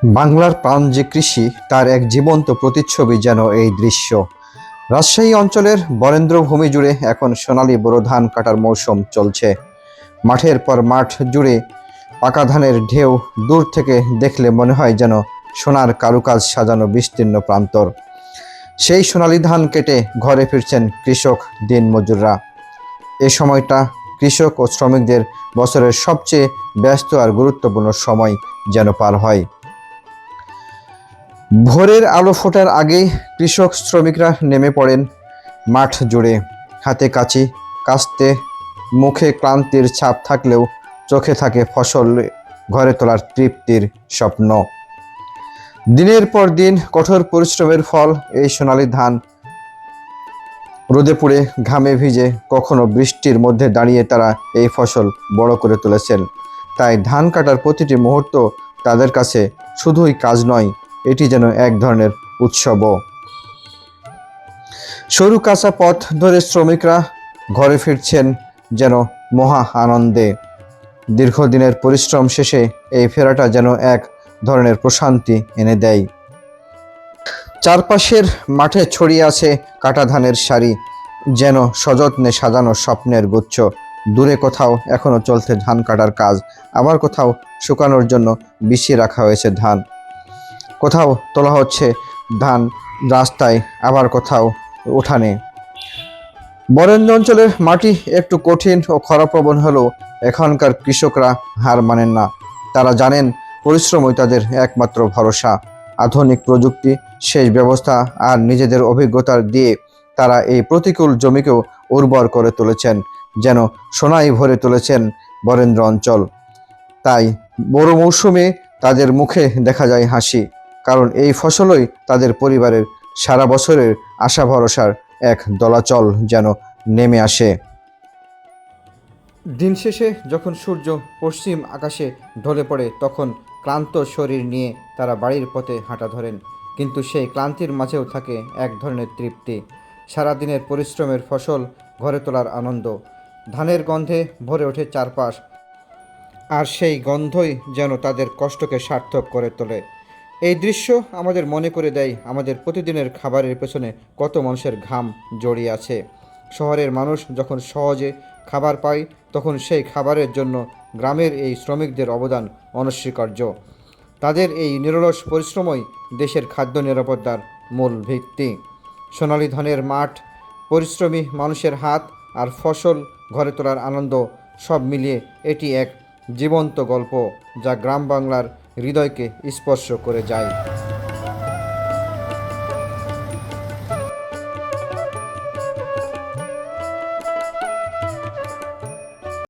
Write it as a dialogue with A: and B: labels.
A: বাংলার প্রাণ যে কৃষি তার এক জীবন্ত প্রতিচ্ছবি যেন এই দৃশ্য। রাজশাহী অঞ্চলের বরেন্দ্রভূমি জুড়ে এখন সোনালী বোরো ধান কাটার মৌসুম চলছে। মাঠের পর মাঠ জুড়ে পাকা ধানের ঢেউ, দূর থেকে দেখলে মনে হয় যেন সোনার কারুকাজ সাজানো বিস্তীর্ণ প্রান্তর। সেই সোনালী ধান কেটে ঘরে ফিরছেন কৃষক দিনমজুররা। এ সময়টা কৃষক ও শ্রমিকদের বছরের সবচেয়ে ব্যস্ত আর গুরুত্বপূর্ণ সময় যেন পার হয়। ভোরের আলো ফোটার আগেই কৃষক শ্রমিকরা নেমে পড়েন মাঠ জুড়ে। হাতে কাঁচি কাস্তে, মুখে ক্লান্তির ছাপ থাকলেও চোখে থাকে ফসল ঘরে তোলার তৃপ্তির স্বপ্ন। দিনের পর দিন কঠোর পরিশ্রমের ফল এই সোনালী ধান। রোদে পুড়ে ঘামে ভিজে, কখনো বৃষ্টির মধ্যে দাঁড়িয়ে তারা এই ফসল বড় করে তুলেছেন। তাই ধান কাটার প্রতিটি মুহূর্ত তাদের কাছে শুধুই কাজ নয়, এটি যেন এক ধরনের উৎসবও। সরু কাঁচা পথ ধরে শ্রমিকরা ঘরে ফিরছেন যেন মহা আনন্দে। দীর্ঘদিনের পরিশ্রম শেষে এই ফেরাটা যেন এক ধরনের প্রশান্তি এনে দেয়। চারপাশের মাঠে ছড়িয়ে আছে কাটা ধানের সারি, যেন সযত্নে সাজানো স্বপ্নের গুচ্ছ। দূরে কোথাও এখনো চলছে ধান কাটার কাজ, আবার কোথাও শুকানোর জন্য বিছিয়ে রাখা হয়েছে ধান। কোথাও তোলা হচ্ছে ধান রাস্তায়, আবার কোথাও উঠানে। বরেন্দ্র অঞ্চলের মাটি একটু কঠিন ও খরাপ্রবণ হলেও এখনকার কৃষকরা হার মানেন না। তারা জানেন পরিশ্রমই তাদের একমাত্র ভরসা। আধুনিক প্রযুক্তি, সেচ ব্যবস্থা আর নিজেদের অভিজ্ঞতা দিয়ে তারা এই প্রতিকূল জমিকেও উর্বর করে তুলেছেন, যেন সোনায় ভরে তুলেছেন বরেন্দ্র অঞ্চল। তাই বড় মৌসুমে তাদের মুখে দেখা যায় হাসি, কারণ এই ফসলই তাদের পরিবারের সারা বছরের আশা ভরসার এক দোলাচল যেন নেমে আসে। দিন শেষে যখন সূর্য পশ্চিম আকাশে ঢলে পড়ে, তখন ক্লান্ত শরীর নিয়ে তারা বাড়ির পথে হাঁটা ধরেন। কিন্তু সেই ক্লান্তির মাঝেও থাকে এক ধরনের তৃপ্তি। সারাদিনের পরিশ্রমের ফসল ঘরে তোলার আনন্দ। ধানের গন্ধে ভরে ওঠে চারপাশ, আর সেই গন্ধই যেন তাদের কষ্টকে সার্থক করে তোলে। এই দৃশ্য আমাদের মনে করে দেয় আমাদের প্রতিদিনের খাবারের পেছনে কত মানুষের ঘাম জড়িয়ে আছে। শহরের মানুষ যখন সহজে খাবার পায়, তখন সেই খাবারের জন্য গ্রামের এই শ্রমিকদের অবদান অনস্বীকার্য। তাদের এই নিরলস পরিশ্রমই দেশের খাদ্য নিরাপত্তার মূল ভিত্তি। সোনালী ধানের মাঠ, পরিশ্রমী মানুষের হাত আর ফসল ঘরে তোলার আনন্দ, সব মিলিয়ে এটি এক জীবন্ত গল্প যা গ্রাম বাংলার হৃদয়কে স্পর্শ করে যায়।